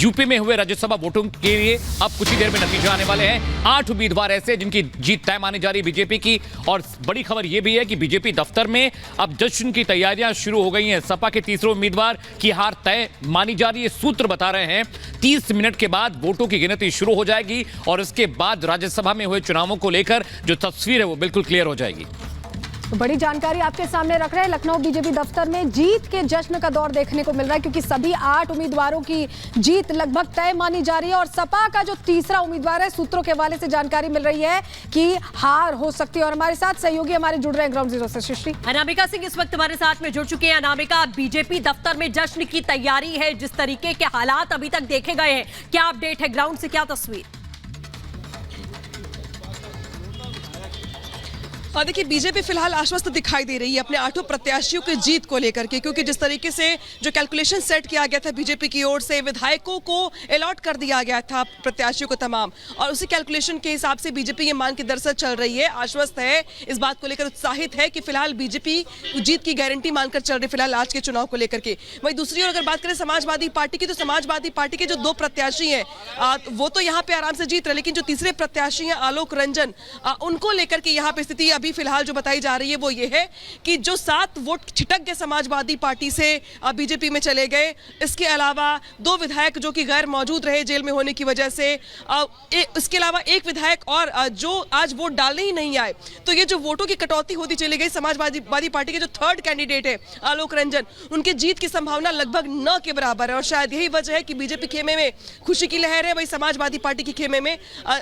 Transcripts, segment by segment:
UP में हुए राज्यसभा वोटों के लिए अब कुछ ही देर में नतीजा आने वाले हैं। 8 उम्मीदवार ऐसे जिनकी जीत तय मानी जा रही बीजेपी की। और बड़ी खबर यह भी है कि बीजेपी दफ्तर में अब जश्न की तैयारियां शुरू हो गई हैं। सपा के तीसरे उम्मीदवार की हार तय मानी जा रही है। सूत्र बता रहे हैं 30 मिनट के बाद वोटों की गिनती शुरू हो जाएगी और इसके बाद राज्यसभा में हुए चुनावों को लेकर जो तस्वीर है वो बिल्कुल क्लियर हो जाएगी। तो बड़ी जानकारी आपके सामने रख रहे हैं। लखनऊ बीजेपी दफ्तर में जीत के जश्न का दौर देखने को मिल रहा है, क्योंकि सभी 8 उम्मीदवारों की जीत लगभग तय मानी जा रही है। और सपा का जो तीसरा उम्मीदवार है, सूत्रों के हवाले से जानकारी मिल रही है कि हार हो सकती है। और हमारे साथ सहयोगी हमारे जुड़ रहे हैं ग्राउंड जीरो से। सृष्टि, अनामिका सिंह इस वक्त हमारे साथ में जुड़ चुके हैं। अनामिका, बीजेपी दफ्तर में जश्न की तैयारी है, जिस तरीके के हालात अभी तक देखे गए हैं, क्या अपडेट है ग्राउंड से, क्या तस्वीर? देखिए, बीजेपी फिलहाल आश्वस्त दिखाई दे रही है अपने 8 प्रत्याशियों की जीत को लेकर के, क्योंकि जिस तरीके से जो कैलकुलेशन सेट किया गया था बीजेपी की ओर से, विधायकों को अलॉट कर दिया गया था प्रत्याशियों को तमाम, और उसी कैलकुलेशन के हिसाब से बीजेपी ये मान के दरअसल चल रही है, आश्वस्त है, इस बात को लेकर उत्साहित है कि फिलहाल बीजेपी जीत की गारंटी मानकर चल रही फिलहाल आज के चुनाव को लेकर के। वहीं दूसरी ओर अगर बात करें समाजवादी पार्टी की, तो समाजवादी पार्टी के जो 2 प्रत्याशी हैं वो तो यहाँ पे आराम से जीत रहे, लेकिन जो तीसरे प्रत्याशी हैं आलोक रंजन, उनको लेकर के यहाँ पे स्थिति अभी फिलहाल जो बताई जा रही है वो ये है कि जो 7 वोट छिटक गए समाजवादी पार्टी से बीजेपी में चले गए। इसके अलावा 2 विधायक जो कि गैर मौजूद रहे जेल में होने की वजह से, इसके अलावा 1 विधायक और जो आज वोट डालने ही नहीं आए। तो ये जो वोटों की कटौती होती चली गई, समाजवादी पार्टी के जो 3rd कैंडिडेट है आलोक रंजन, उनके जीत की संभावना लगभग न के बराबर है। और शायद यही वजह है कि बीजेपी खेमे में खुशी की लहर है, वही समाजवादी पार्टी की खेमे में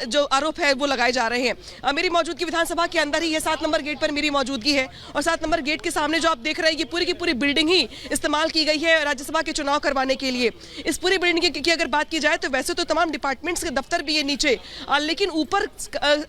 जो आरोप है वो लगाए जा रहे हैं। मेरी मौजूदगी विधानसभा के अंदर ही है, 7 नंबर गेट पर मेरी मौजूदगी है, और 7 नंबर गेट के सामने जो आप देख रहे हैं ये पूरी की पूरी बिल्डिंग ही इस्तेमाल की गई है राज्यसभा के चुनाव करवाने के लिए। इस पूरी बिल्डिंग की अगर बात की जाए तो वैसे तो तमाम डिपार्टमेंट्स के दफ्तर भी है नीचे, लेकिन ऊपर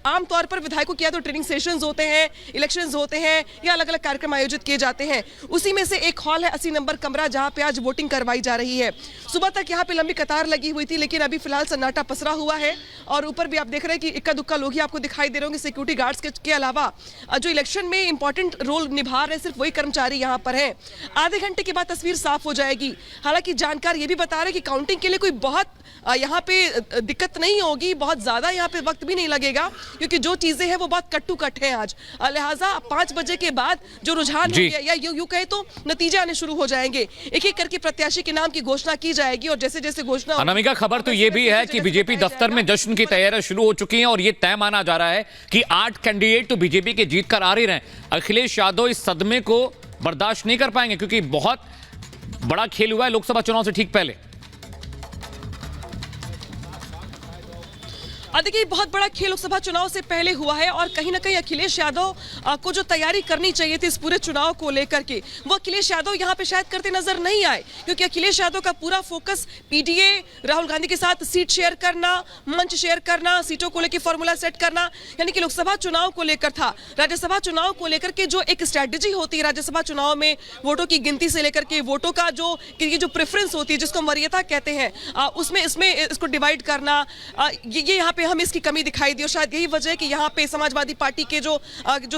आमतौर पर विधायकों की या तो ट्रेनिंग सेशंस होते हैं, इलेक्शंस होते हैं, या अलग अलग कार्यक्रम आयोजित किए जाते हैं। उसी में से एक हॉल है 80 नंबर कमरा, जहां पे आज वोटिंग करवाई जा रही है। सुबह तक यहाँ पे लंबी कतार लगी हुई थी, लेकिन अभी फिलहाल सन्नाटा पसरा हुआ है। और ऊपर भी आप देख रहे हैं कि इक्का दुक्का लोग ही आपको दिखाई दे रहे होंगे। सिक्योरिटी गार्ड्स के अलावा जो इलेक्शन में इंपॉर्टेंट रोल निभा रहे सिर्फ वही कर्मचारी यहाँ पर हैं। आधे घंटे के बाद तस्वीर साफ हो जाएगी। हालांकि जानकार ये भी बता रहे हैं कि काउंटिंग के लिए कोई बहुत यहाँ पे दिक्कत नहीं होगी, बहुत ज्यादा यहाँ पे वक्त भी नहीं लगेगा, क्योंकि जो चीजें हैं वो बहुत कट टू कट है आज। लिहाजा 5 बजे के बाद जो रुझान होंगे या यूं कहे तो नतीजे आने शुरू हो जाएंगे। एक-एक करके प्रत्याशी के नाम की घोषणा की जाएगी, और जैसे जैसे घोषणा। अनामिका, खबर तो ये भी है कि बीजेपी दफ्तर में जश्न की तैयारियां शुरू हो चुकी हैं और ये तय माना जा रहा है कि 8 कैंडिडेट तो बीजेपी के जीत कर आ रहे हैं। अखिलेश यादव इस सदमे को बर्दाश्त नहीं कर पाएंगे, क्योंकि बहुत बड़ा खेल हुआ है लोकसभा चुनाव से ठीक पहले। देखिए, बहुत बड़ा खेल लोकसभा चुनाव से पहले हुआ है, और कहीं ना कहीं अखिलेश यादव को जो तैयारी करनी चाहिए थी इस पूरे चुनाव को लेकर के, वो अखिलेश यादव यहाँ पे शायद करते नजर नहीं आए, क्योंकि अखिलेश यादव का पूरा फोकस पीडीए, राहुल गांधी के साथ सीट शेयर करना, मंच शेयर करना, सीटों को लेकर फॉर्मूला सेट करना, यानी कि लोकसभा चुनाव को लेकर था। राज्यसभा चुनाव को लेकर के जो एक स्ट्रैटेजी होती है राज्यसभा चुनाव में, वोटों की गिनती से लेकर के वोटों का जो प्रेफरेंस होती है, जिसको वरीयता कहते हैं, उसमें इसको डिवाइड करना, ये यहाँ पे हमें इसकी कमी दिखाई दी। और शायद यही वजह है कि यहाँ पे समाजवादी पार्टी के जो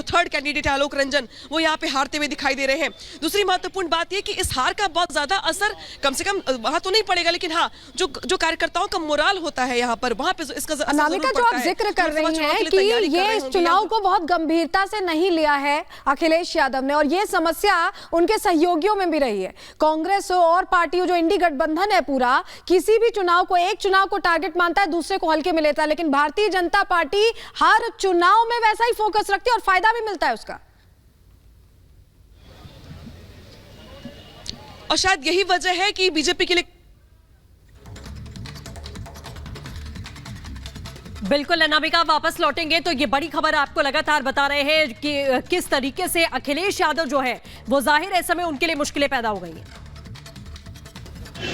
3rd कैंडिडेट है आलोक रंजन, वो यहाँ पे हारते हुए दिखाई दे रहे हैं। दूसरी महत्वपूर्ण बात यह कि इस हार का बहुत ज्यादा असर कम से कम वहां तो नहीं पड़ेगा, लेकिन हाँ, जो कार्यकर्ताओं का मोराल होता है यहाँ पर, वहां पे इसका अनामिका, जो आप जिक्र कर रही हैं कि ये इस चुनाव को बहुत गंभीरता से नहीं लिया है अखिलेश यादव ने, और ये समस्या उनके सहयोगियों में भी रही है। कांग्रेस हो और पार्टी हो, जो इंडी गठबंधन है पूरा, किसी भी चुनाव को, एक चुनाव को टारगेट मानता है, दूसरे को हल्के में लेता है, लेकिन भारतीय जनता पार्टी हर चुनाव में वैसा ही फोकस रखती है और फायदा भी मिलता है उसका। और शायद यही वजह है कि बीजेपी के लिए बिल्कुल अनामिका, वापस लौटेंगे तो ये बड़ी खबर आपको लगातार बता रहे हैं कि किस तरीके से अखिलेश यादव जो है वो जाहिर है समय उनके लिए मुश्किलें पैदा हो गई हैं।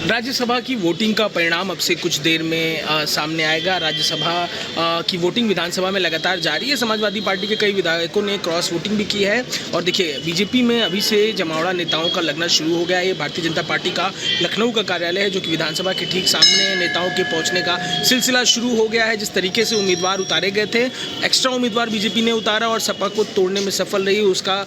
राज्यसभा की वोटिंग का परिणाम अब से कुछ देर में सामने आएगा। राज्यसभा की वोटिंग विधानसभा में लगातार जारी है। समाजवादी पार्टी के कई विधायकों ने क्रॉस वोटिंग भी की है, और देखिए बीजेपी में अभी से जमावड़ा नेताओं का लगना शुरू हो गया है। ये भारतीय जनता पार्टी का लखनऊ का कार्यालय है, जो कि विधानसभा के ठीक सामने नेताओं के पहुँचने का सिलसिला शुरू हो गया है। जिस तरीके से उम्मीदवार उतारे गए थे, एक्स्ट्रा उम्मीदवार बीजेपी ने उतारा और सपा को तोड़ने में सफल रही। उसका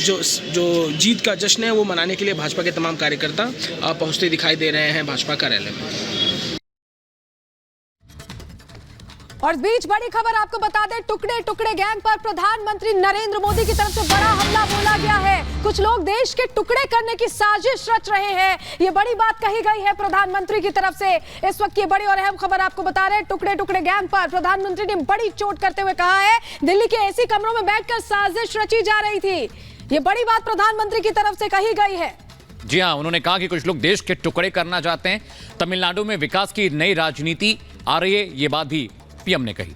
जो जीत का जश्न है वो मनाने के लिए भाजपा के तमाम कार्यकर्ता पहुँचते दिखाई दे रहे हैं भाजपा कार्यालय में। और इस बीच बड़ी खबर आपको बता दें, टुकड़े टुकड़े गैंग पर प्रधानमंत्री नरेंद्र मोदी की तरफ से बड़ा हमला बोला गया है। कुछ लोग देश के टुकड़े करने की साजिश रच रहे हैं, ये बड़ी बात कही गई है प्रधानमंत्री की तरफ से। इस वक्त की बड़ी और अहम खबर आपको बता रहे हैं, टुकड़े टुकड़े गैंग पर प्रधानमंत्री ने बड़ी चोट करते हुए कहा है दिल्ली के एसी कमरों में बैठकर साजिश रची जा रही थी। ये बड़ी बात प्रधानमंत्री की तरफ से कही गई है। जी हां, उन्होंने कहा कि कुछ लोग देश के टुकड़े करना चाहते हैं। तमिलनाडु में विकास की नई राजनीति आ रही है, ये बात भी पीएम ने कही।